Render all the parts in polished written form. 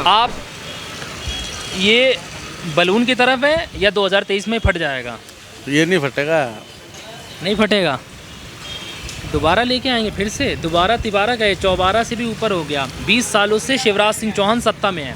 आप ये बलून की तरफ है या 2023 में फट जाएगा? ये नहीं फटेगा। नहीं फटेगा, दोबारा लेके आएंगे फिर से। दोबारा तिबारा गए, चौबारा से भी ऊपर हो गया। 20 सालों से शिवराज सिंह चौहान सत्ता में है।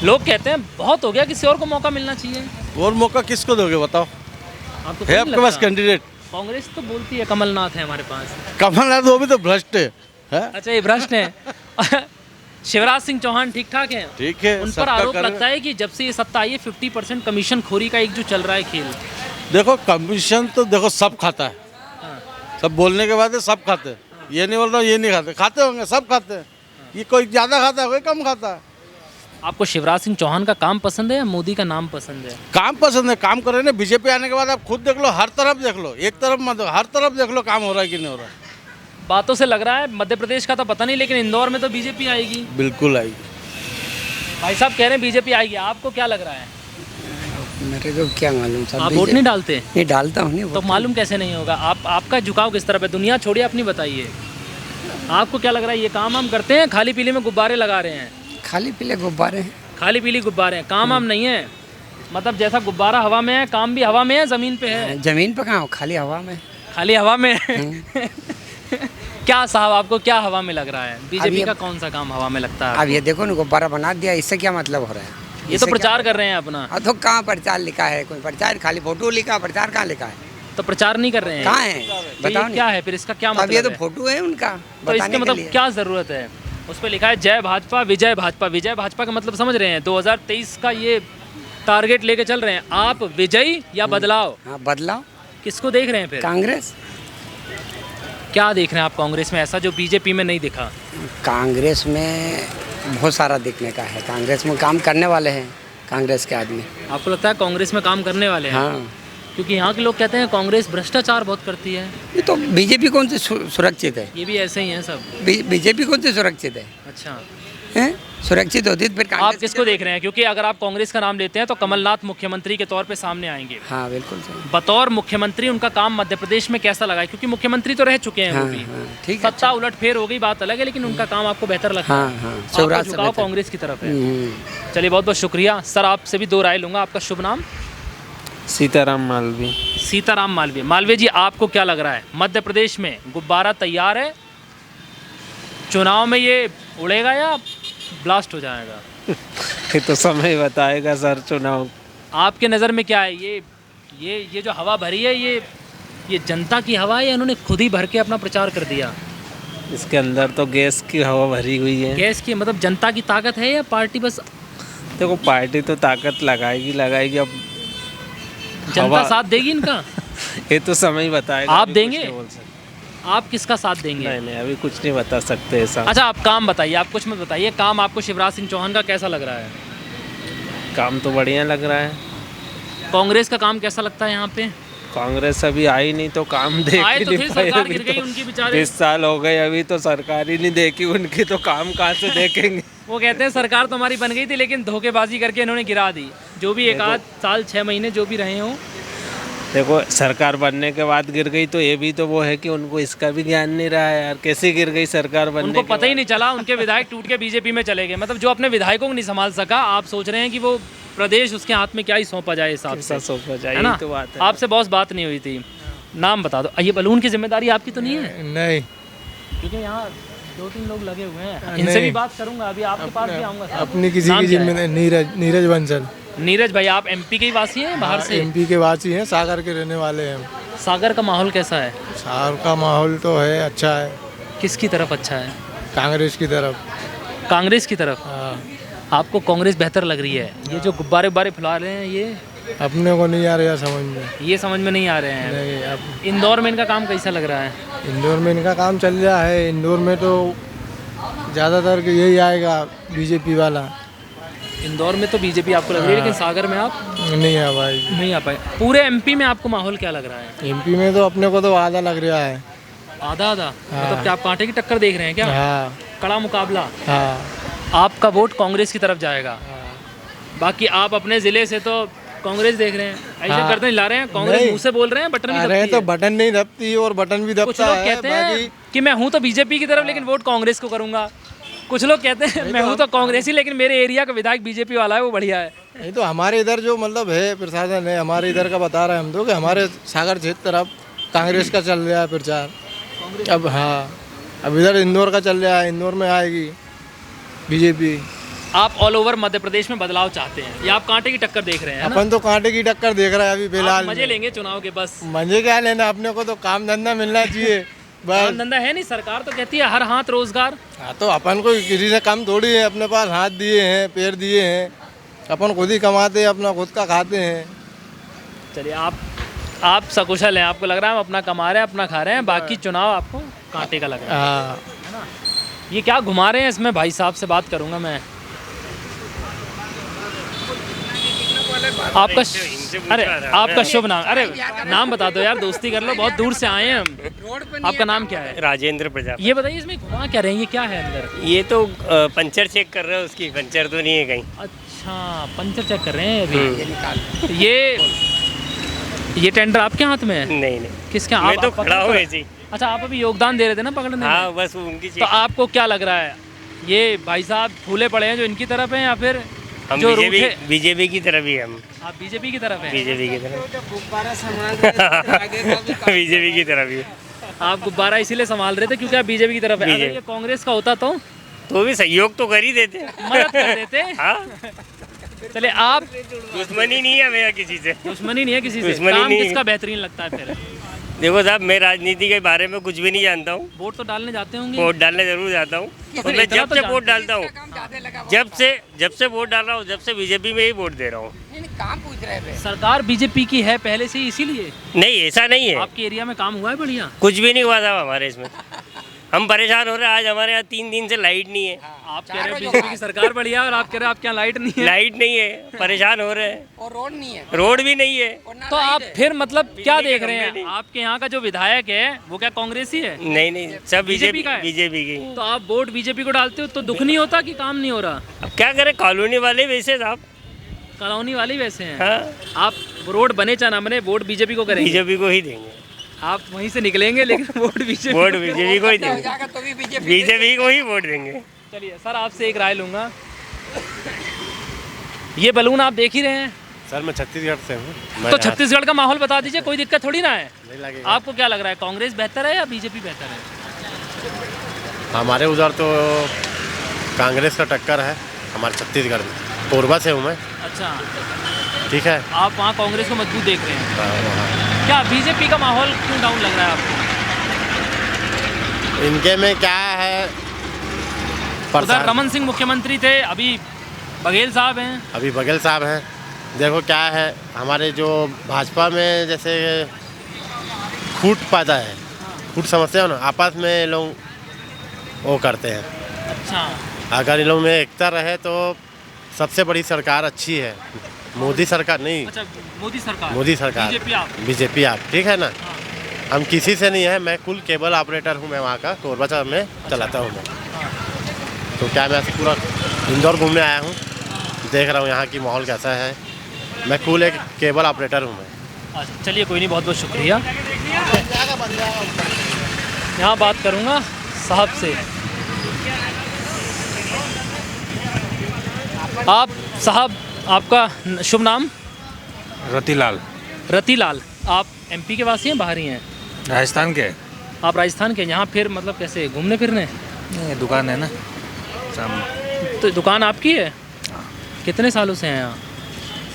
लोग कहते हैं बहुत हो गया, किसी और को मौका मिलना चाहिए। और मौका किसको दोगे बताओ? आपको है आपके पास कैंडिडेट? कांग्रेस तो बोलती है कमलनाथ है हमारे पास। कमलनाथ वो भी तो भ्रष्ट है? अच्छा, ये भ्रष्ट है। शिवराज सिंह चौहान ठीक ठाक है? ठीक है। उन पर आरोप लगता है कि जब से ये सत्ता आई है 50% कमीशन खोरी का एक जो चल रहा है खेल। देखो कमीशन तो देखो सब खाता है। हाँ। सब बोलने के बाद सब खाते हैं। ये नहीं बोल रहा हूँ ये नहीं खाते, खाते होंगे, सब खाते हैं। ये कोई ज़्यादा खाता है, कोई कम खाता है। आपको शिवराज सिंह चौहान का काम पसंद है या मोदी का नाम पसंद है? काम पसंद है, काम कर रहे हैं ना। बीजेपी आने के बाद आप खुद देख लो, हर तरफ देख लो, एक तरफ मत, हर तरफ देख लो काम हो रहा है कि नहीं हो रहा है। बातों से लग रहा है, मध्य प्रदेश का तो पता नहीं, लेकिन इंदौर में तो बीजेपी आएगी। बिल्कुल आएगी। भाई साहब कह रहे हैं बीजेपी आएगी, आपको क्या लग रहा है? मेरे को क्या मालूम सब। आप वोट नहीं डालते? नहीं डालता हूँ। नहीं तो मालूम कैसे नहीं होगा? आपका झुकाव किस तरफ है? दुनिया छोड़िए, अपनी बताइए। आपको क्या लग रहा है, ये काम हम करते हैं? खाली पीली में गुब्बारे लगा रहे हैं। खाली पीले गुब्बारे हैं। खाली पीली गुब्बारे हैं, काम नहीं है। मतलब जैसा गुब्बारा हवा में है, काम भी हवा में है, जमीन पे है। जमीन पे कहाँ हो, खाली हवा में। खाली हवा में है। क्या साहब आपको क्या हवा में लग रहा है? बीजेपी का कौन सा काम हवा में लगता है? अब ये देखो ना, गुब्बारा बना दिया, इससे क्या मतलब हो रहा है? ये तो प्रचार कर रहे हैं अपना। तो कहाँ प्रचार लिखा है? कोई प्रचार, खाली फोटो लिखा, प्रचार कहाँ लिखा है? तो प्रचार नहीं कर रहे हैं? कहाँ है तो बताओ? ये क्या है फिर, इसका क्या मतलब? अब ये तो फोटो है उनका, तो इसके मतलब क्या जरूरत है? उस पर लिखा है जय भाजपा विजय भाजपा। विजय भाजपा का मतलब समझ रहे हैं? 2023 का ये टारगेट लेके चल रहे हैं। आप विजयी या बदलाव? हाँ, बदलाव। किसको देख रहे हैं फिर? कांग्रेस। क्या देख रहे हैं आप कांग्रेस में ऐसा जो बीजेपी में नहीं दिखा? कांग्रेस में बहुत सारा देखने का है। कांग्रेस में काम करने वाले हैं कांग्रेस के आदमी। आपको लगता है कांग्रेस में काम करने वाले हैं? हाँ, क्योंकि यहाँ के लोग कहते हैं कांग्रेस भ्रष्टाचार बहुत करती है। ये तो बीजेपी कौन सी सुरक्षित है? ये भी ऐसे ही हैं सब। बीजेपी कौन सी सुरक्षित है? अच्छा, हैं? सुरक्षित होती तो फिर आप किसको देख रहे हैं? क्योंकि अगर आप कांग्रेस का नाम लेते हैं तो कमलनाथ मुख्यमंत्री के तौर पे सामने आएंगे। हाँ बिल्कुल सही। बतौर मुख्यमंत्री उनका काम मध्य प्रदेश में कैसा लगा है? क्योंकि मुख्यमंत्री तो रह चुके हैं वो भी। ठीक है। सत्ता उलटफेर हो गई, बात अलग है, लेकिन उनका काम आपको बेहतर लगता है? हाँ, आपका झुकाव कांग्रेस की तरफ है। चलिए, बहुत बहुत शुक्रिया सर। आपसे भी दो राय लूँगा। आपका शुभ नाम? सीताराम मालवी। सीताराम मालवीय। मालवीय जी, आपको क्या लग रहा है, मध्य प्रदेश में गुब्बारा तैयार है? चुनाव में ये उड़ेगा या ब्लास्ट हो जाएगा? ये तो समय बताएगा सर, चुनाव। आपके नज़र में क्या है? ये जो हवा भरी है, ये जनता की हवा है या इन्होंने खुद ही भर के अपना प्रचार कर दिया? इसके अंदर तो गैस की हवा भरी हुई है। गैस की मतलब जनता की ताकत है या पार्टी बस? देखो पार्टी तो ताकत लगाएगी। अब जनता साथ देगी इनका? ये तो समय बताएगा। आप देंगे? आप किसका साथ देंगे? नहीं, अभी कुछ नहीं बता सकते ऐसा। अच्छा, आप काम बताइए, आप कुछ मत बताइए। काम आपको शिवराज सिंह चौहान का कैसा लग रहा है? काम तो बढ़िया लग रहा है। कांग्रेस का काम कैसा लगता है यहाँ पे? कांग्रेस अभी आई नहीं तो काम देख आए ही तो नहीं फिर पाए। सरकार गिर गई उनकी बेचारे। 20 साल हो गए, अभी तो सरकार ही नहीं देखी उनकी, तो काम कहाँ से देखेंगे? वो कहते हैं सरकार तो हमारी बन गई थी, लेकिन धोखेबाजी करके इन्होंने गिरा दी। जो भी एक आध साल 6 महीने जो भी रहे हों। देखो सरकार बनने के बाद गिर गई तो ये भी तो वो है कि उनको इसका भी ज्ञान नहीं रहा है यार, कैसे गिर गई सरकार बनने उनको के पता ही नहीं चला, उनके विधायक टूट के बीजेपी में चले गए। मतलब जो अपने विधायकों को नहीं संभाल सका, आप सोच रहे हैं कि वो प्रदेश उसके हाथ में क्या ही सौंपा जाए हिसाब से? सौंपा जाए, है ना? तो बात है। आपसे बहुत बात नहीं हुई थी। नाम बता दो। ये बलून की जिम्मेदारी आपकी तो नहीं है? नहीं, क्योंकि यहाँ 2-3 लोग लगे हुए हैं, इनसे भी बात करूंगा। अभी आपके पास भी आऊँगा। अपनी किसी की जिम्मेदारी। नीरज बंसल। नीरज भाई, आप एमपी के ही वासी हैं? बाहर से? एमपी के वासी हैं, सागर के रहने वाले हैं। सागर का माहौल कैसा है? सागर का माहौल तो है, अच्छा है। किसकी तरफ अच्छा है? कांग्रेस की तरफ। कांग्रेस की तरफ? हाँ। आपको कांग्रेस बेहतर लग रही है? ये जो गुब्बारे उब्बारे फुला रहे हैं, ये अपने को नहीं आ रहा समझ में। ये समझ में नहीं आ रहे हैं। नहीं, अब इंदौर में इनका काम कैसा लग रहा है? इंदौर में इनका काम चल रहा है। इंदौर में तो ज़्यादातर यही आएगा, बीजेपी वाला। इंदौर में तो बीजेपी आपको लग रही है, लेकिन सागर में आप नहीं आ भाई, नहीं आ पाए। पूरे एमपी में आपको माहौल क्या लग रहा है? एमपी में तो अपने को तो आधा लग रहा है। आधा आधा? मतलब क्या आप कांटे की टक्कर देख रहे हैं क्या? हाँ। कड़ा मुकाबला? हाँ। आपका वोट कांग्रेस की तरफ जाएगा? बाकी आप अपने ज़िले से तो कांग्रेस देख रहे हैं, ऐसे करते ला रहे हैं। कांग्रेस मुंह से बोल रहे हैं, बटन भी दबती है। तो बटन नहीं दबती और बटन भी दबता है। कुछ लोग कहते हैं कि मैं हूं तो बीजेपी की तरफ, लेकिन वोट कांग्रेस को करूंगा। कुछ लोग कहते हैं मैं हूँ तो कांग्रेसी, लेकिन मेरे एरिया का विधायक बीजेपी वाला है, वो बढ़िया है। नहीं तो हमारे इधर जो मतलब है प्रशासन है, हमारे इधर का बता रहे हैं हम तो कि हमारे सागर क्षेत्र तरफ कांग्रेस का चल रहा है प्रचार। अब हाँ, अब इधर इंदौर का चल रहा है, इंदौर में आएगी बीजेपी। आप ऑल ओवर मध्य प्रदेश में बदलाव चाहते हैं या आप कांटे की टक्कर देख रहे हैं ना? अपन तो कांटे की टक्कर देख रहे हैं अभी आप फिलहाल। मजे लेंगे चुनाव के बस? मजे क्या लेना, अपने को तो काम धंधा मिलना चाहिए बस। काम धंधा है नहीं, सरकार तो कहती है हर हाथ रोजगार। हाँ तो अपन को किसी से कम थोड़ी है, अपने पास हाथ दिए हैं, पैर दिए हैं, अपन खुद ही कमाते हैं, अपना खुद का खाते हैं। चलिए आप सकुशल हैं, आपको लग रहा है हम अपना कमा रहे हैं, अपना खा रहे हैं, बाकी चुनाव आपको कांटे का लग रहा है। हाँ, ये क्या घुमा रहे हैं इसमें? भाई साहब से बात करूंगा मैं। आपका अरे आपका शुभ नाम, अरे नाम बता दो यार, दोस्ती कर लो, बहुत दूर से आए हैं हम। आपका नाम क्या है? राजेंद्र प्रजापति। ये बताइए इसमें घुमा क्या रहे हैं, ये क्या है अंदर? ये तो पंचर चेक कर रहे हो, उसकी पंचर तो नहीं है कहीं। अच्छा, पंचर चेक कर रहे हैं अभी। ये टेंडर आपके हाथ में है? नहीं नहीं, किसके? मैं तो आप खड़ा हूँ ऐसे ही। अच्छा, आप अभी योगदान दे रहे थे ना पकड़ने में? हाँ बस उनकी तो आपको क्या लग रहा है, ये भाई साहब फूले पड़े हैं जो इनकी तरफ हैं या फिर हम जो बीजेपी की तरफ ही हैं हम। आप बीजेपी की तरफ हैं? बीजेपी की तरफ बीजेपी की तरफ ही। आप गुब्बारा इसीलिए संभाल रहे थे क्योंकि आप बीजेपी की तरफ है। अगर ये कांग्रेस का होता तो भी सहयोग तो कर ही देते, मदद कर देते। हाँ, चले, आप दुश्मनी नहीं है मेरा किसी से। दुश्मनी नहीं है किसी से। दुश्मनी काम नहीं है। किसका बेहतरीन लगता है फिर? देखो साहब, मैं राजनीति के बारे में कुछ भी नहीं जानता हूँ। वोट तो डालने जाते होंगे? वोट डालने जरूर जाता हूँ, और मैं इतना जब तो से जानते वोट डालता हूँ, जब से वोट डाल रहा हूँ, जब से बीजेपी में ही वोट दे रहा हूँ। सरकार बीजेपी की है पहले से ही, इसीलिए? नहीं, ऐसा नहीं है। आपके एरिया में काम हुआ है बढ़िया? कुछ भी नहीं हुआ था हमारे इसमें। हम परेशान हो रहे हैं। आज हमारे यहाँ 3 दिन से लाइट नहीं है। आप कह रहे हो बीजेपी की सरकार बढ़िया और आप कह रहे हो आपके यहाँ लाइट नहीं है। लाइट नहीं है, परेशान हो रहे हैं। और रोड नहीं है। रोड भी नहीं है। तो आप फिर मतलब क्या बिजली देख का रहे खंभे हैं? नहीं। आपके यहाँ का जो विधायक है वो क्या कांग्रेसी है? नहीं नहीं, सब बीजेपी का है? बीजेपी की। तो आप वोट बीजेपी को डालते हो तो दुख नहीं होता कि काम नहीं हो रहा? अब क्या करें, कॉलोनी वाले वैसे साहब। कॉलोनी वाले वैसे हैं। हाँ, आप रोड बने चाहे ना बने, वोट बीजेपी को करेंगे? बीजेपी को ही देंगे। आप वहीं से निकलेंगे लेकिन वोट बीजेपी वोट बीजेपी को ही देंगे। बीजेपी को ही वोट देंगे। चलिए सर, आपसे एक राय लूँगा। ये बलून आप देख ही रहे हैं, सर मैं छत्तीसगढ़ से हूँ। तो छत्तीसगढ़ का माहौल बता दीजिए, कोई दिक्कत थोड़ी ना है। नहीं लगेगा। आपको क्या लग रहा है, कांग्रेस बेहतर है या बीजेपी बेहतर है? हमारे उधर तो कांग्रेस का टक्कर है, हमारे छत्तीसगढ़ में। कोरबा से हूँ मैं। अच्छा, ठीक है। आप वहाँ कांग्रेस को मजबूत देख रहे हैं? हाँ। क्या बीजेपी का माहौल क्यों डाउन लग रहा है आपको? इनके में क्या है, उधर रमन सिंह मुख्यमंत्री थे, अभी बघेल साहब हैं। अभी बघेल साहब हैं। देखो क्या है, हमारे जो भाजपा में जैसे फूट पैदा है, फूट समझते हो ना, आपस में ये लोग वो करते हैं। अच्छा, अगर इन लोग में एकता रहे तो सबसे बड़ी सरकार अच्छी है। मोदी सरकार नहीं, अच्छा मोदी सरकार। मोदी सरकार, बीजेपी आप, ठीक है ना। हम किसी से नहीं है, मैं कुल केबल ऑपरेटर हूँ, मैं वहाँ का कोरबा में चलाता हूँ मैं। तो क्या मैं पूरा इंदौर घूमने आया हूँ, देख रहा हूँ यहाँ की माहौल कैसा है। मैं कुल एक केबल ऑपरेटर हूँ मैं। अच्छा, चलिए कोई नहीं, बहुत बहुत शुक्रिया। यहाँ बात करूँगा साहब से। आप साहब, आपका शुभ नाम? रतिलाल। रतिलाल। आप एमपी के वासी हैं, बाहरी हैं? राजस्थान के। आप राजस्थान के, यहाँ फिर मतलब कैसे घूमने फिरने? नहीं, दुकान है ना सामने। तो दुकान आपकी है? कितने सालों से हैं यहाँ?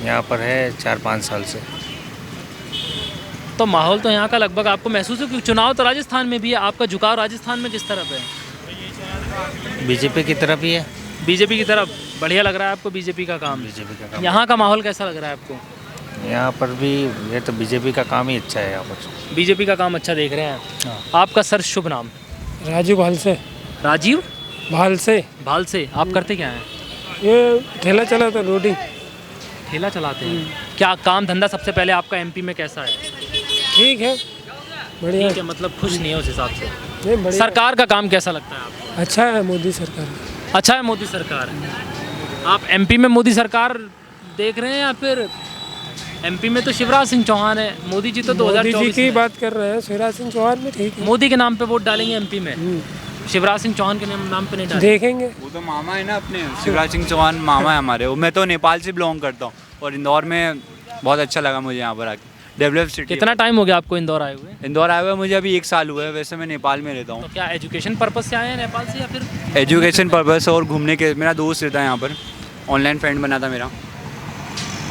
यहाँ पर है 4-5 साल से। तो माहौल तो यहाँ का लगभग आपको महसूस है, क्योंकि चुनाव तो राजस्थान में भी है, आपका झुकाव राजस्थान में किस तरफ है? बीजेपी की तरफ ही है। बीजेपी की तरफ। बढ़िया लग रहा है आपको बीजेपी का काम? बीजेपी का काम। यहाँ का माहौल कैसा लग रहा है आपको? यहाँ पर भी ये तो बीजेपी का काम ही अच्छा है। यहाँ पर बीजेपी का काम अच्छा देख रहे हैं। हाँ। आपका सर शुभ नाम? राजीव भाल से। राजीव भाल से। भाल से। आप करते क्या हैं? ये ठेला चला था, रोटी ठेला चलाते हैं। क्या काम धंधा सबसे पहले आपका एमपी में कैसा है? ठीक है, बढ़िया। ठीक है, मतलब खुश नहीं है उस हिसाब से? नहीं, बढ़िया। सरकार का काम कैसा लगता है आपको? अच्छा है, मोदी सरकार। अच्छा है मोदी सरकार। आप एमपी में मोदी सरकार देख रहे हैं या फिर एमपी में तो शिवराज सिंह चौहान है, मोदी जी तो 2024 मोदी जी की बात कर रहे हैं। शिवराज सिंह चौहान भी ठीक है। मोदी के नाम पे वोट डालेंगे एमपी में? शिवराज सिंह चौहान के नाम पे नहीं डाले? देखेंगे। वो तो मामा है ना अपने, शिवराज सिंह चौहान मामा है हमारे। वो मैं तो नेपाल से बिलोंग करता हूँ और इंदौर में बहुत अच्छा लगा मुझे यहाँ पर आके। Develop city. कितना टाइम हो गया आपको इंदौर आए हुए? इंदौर आए हुए मुझे अभी 1 साल हुआ है। वैसे मैं नेपाल में रहता हूँ। तो क्या एजुकेशन पर्पस से आए हैं नेपाल से या फिर एजुकेशन पर्पस और घूमने के। मेरा दोस्त रहता है यहाँ पर, ऑनलाइन फ्रेंड बना था मेरा।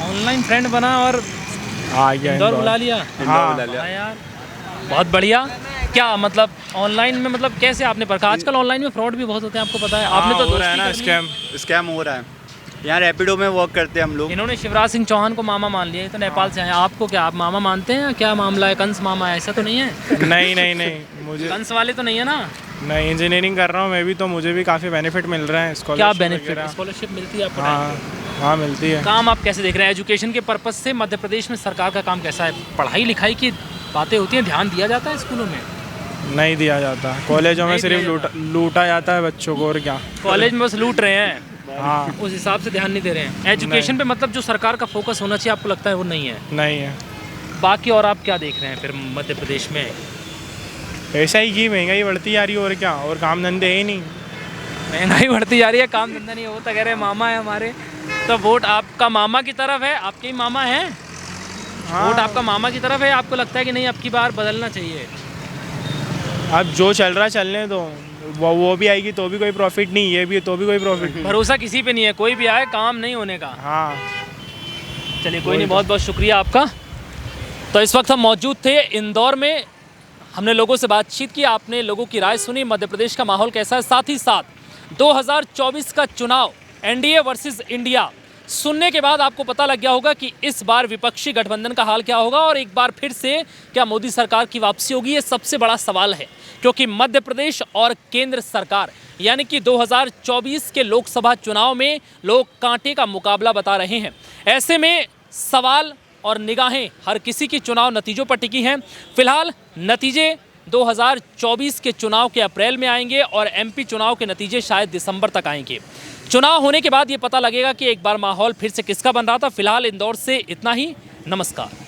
ऑनलाइन फ्रेंड बना और इंदौर बुला लिया? इंदौर बुला लिया। हाँ यार, बहुत बढ़िया। क्या मतलब ऑनलाइन में, मतलब कैसे आपने परखा? आजकल ऑनलाइन में फ्रॉड भी बहुत होते हैं, आपको पता है। आपने तो हो रहा है ना, स्कैम हो रहा है। यहाँ रैपिडो में वर्क करते हैं हम लोग। इन्होंने शिवराज सिंह चौहान को मामा मान लिया, ये तो नेपाल से आए। आपको क्या, आप मामा मानते हैं? क्या मामला है? कंस मामा है, ऐसा तो नहीं है? नहीं मुझे कंस वाले तो नहीं है ना? नहीं, इंजीनियरिंग कर रहा हूँ मैं भी, तो मुझे भी काफ़ी बेनिफिट मिल रहा है। क्या बेनिफिट? स्कॉलरशिप मिलती है आपको? हाँ मिलती है। काम आप कैसे देख रहे हैं एजुकेशन के पर्पज से? मध्य प्रदेश में सरकार का काम कैसा है? पढ़ाई लिखाई की बातें होती हैं, ध्यान दिया जाता है स्कूलों में? नहीं दिया जाता, कॉलेजों में सिर्फ लूटा जाता है बच्चों को, और क्या। कॉलेज में बस लूट रहे हैं, हाँ, उस हिसाब से ध्यान नहीं दे रहे हैं। एजुकेशन पे मतलब जो सरकार का फोकस होना चाहिए, आपको लगता है वो नहीं है? नहीं है। बाकी और आप क्या देख रहे हैं फिर मध्य प्रदेश में? ऐसा ही की महंगाई बढ़ती जा रही है, और क्या, और काम धंधे है ही नहीं। महंगाई बढ़ती जा रही है, काम धंधा नहीं होता, कह रहे मामा है हमारे। तो वोट आपका मामा की तरफ है? आपके ही मामा हैं? वोट आपका मामा की तरफ है? आपको लगता है कि नहीं अब की बार बदलना चाहिए? अब जो चल रहा है चलने दो, वो भी आएगी तो भी कोई प्रॉफिट नहीं, ये भी तो भी कोई प्रॉफिट नहीं। भरोसा किसी पे नहीं है, कोई भी आए काम नहीं होने का। हाँ चलिए कोई नहीं, बहुत बहुत शुक्रिया आपका। तो इस वक्त हम मौजूद थे इंदौर में, हमने लोगों से बातचीत की, आपने लोगों की राय सुनी, मध्य प्रदेश का माहौल कैसा है। साथ ही साथ 2024 का चुनाव एनडीए वर्सेस इंडिया सुनने के बाद आपको पता लग गया होगा कि इस बार विपक्षी गठबंधन का हाल क्या होगा, और एक बार फिर से क्या मोदी सरकार की वापसी होगी, ये सबसे बड़ा सवाल है। क्योंकि मध्य प्रदेश और केंद्र सरकार यानी कि 2024 के लोकसभा चुनाव में लोग कांटे का मुकाबला बता रहे हैं। ऐसे में सवाल और निगाहें हर किसी की चुनाव नतीजों पर टिकी हैं। फिलहाल नतीजे 2024 के चुनाव के अप्रैल में आएंगे और एमपी चुनाव के नतीजे शायद दिसंबर तक आएंगे। चुनाव होने के बाद ये पता लगेगा कि एक बार माहौल फिर से किसका बन रहा था। फिलहाल इंदौर से इतना ही, नमस्कार।